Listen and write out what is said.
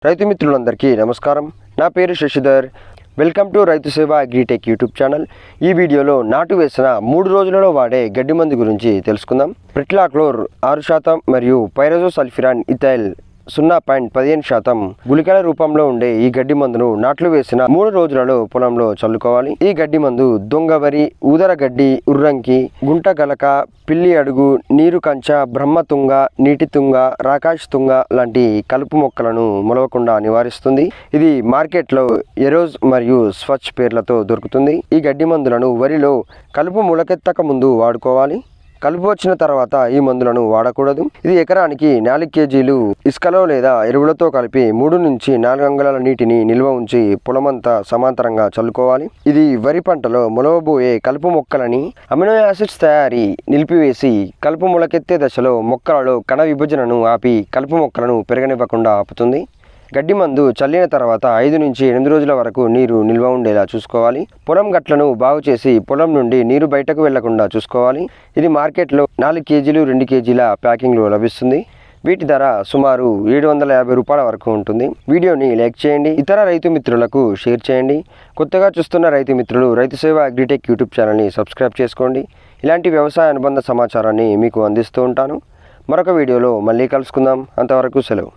రైతు మిత్రులందరికీ నమస్కారం. నా పేరు శశిధర్. వెల్కమ్ టు రైతు సేవ అగ్రిటెక్ యూట్యూబ్ ఛానల్. ఈ వీడియోలో నాటు వేసిన 3 రోజులలో వాడే గడ్డి మందు గురించి తెలుసుకుందాం. ప్రిట్లాక్లోర్ 6% మరియు పైరజోసల్ఫిరాన్ ఇథైల్ 0.15% గుళికల రూపంలో ఉండే ఈ గడ్డి మందును నాట్లు వేసిన 3 రోజులలో పొలంలో చల్లుకోవాలి. ఈ గడ్డి మందు దొంగవరి, ఊదర గడ్డి, ఉర్రంకి, గుంట గలక, పిల్లి అడుగు, నీరు కంచ, బ్రహ్మతుంగ, నీటి తుంగ, రాకాష్ తుంగ లాంటి కలుపు మొక్కలను మొలవకుండా నివారిస్తుంది. ఇది మార్కెట్లో ఎరోజ్ మరియు స్వచ్ పేర్లతో దొరుకుతుంది. ఈ గడ్డి మందులను వరిలో కలుపు మొలకెత్తక ముందు వాడుకోవాలి. కలుపు వచ్చిన తర్వాత ఈ మందులను వాడకూడదు. ఇది ఎకరానికి 4 కేజీలు ఇసుకలో లేదా ఎరువులతో కలిపి 3 నుంచి 4 అంగుళాల నీటిని నిల్వ ఉంచి పొలమంతా సమాంతరంగా చల్లుకోవాలి. ఇది వరి పంటలో మొలవబోయే కలుపు మొక్కలని అమినో యాసిడ్స్ తయారీ నిలిపివేసి కలుపు మొలకెత్తే దశలో మొక్కలలో కణ విభజనను ఆపి కలుపు మొక్కలను పెరగనివ్వకుండా ఆపుతుంది. గడ్డి మందు చల్లిన తర్వాత 5 నుంచి 8 రోజుల వరకు నీరు నిల్వ ఉండేలా చూసుకోవాలి. పొలం గట్లను బాగు చేసి పొలం నుండి నీరు బయటకు వెళ్లకుండా చూసుకోవాలి. ఇది మార్కెట్లో 4 కేజీలు 2 కేజీల ప్యాకింగ్లో లభిస్తుంది. వీటి ధర సుమారు 750 రూపాయల వరకు ఉంటుంది. వీడియోని లైక్ చేయండి, ఇతర రైతు మిత్రులకు షేర్ చేయండి. కొత్తగా చూస్తున్న రైతు మిత్రులు రైతు సేవ అగ్రిటెక్ యూట్యూబ్ ఛానల్ని సబ్స్క్రైబ్ చేసుకోండి. ఇలాంటి వ్యవసాయ అనుబంధ సమాచారాన్ని మీకు అందిస్తూ ఉంటాను. మరొక వీడియోలో మళ్ళీ కలుసుకుందాం. అంతవరకు సెలవు.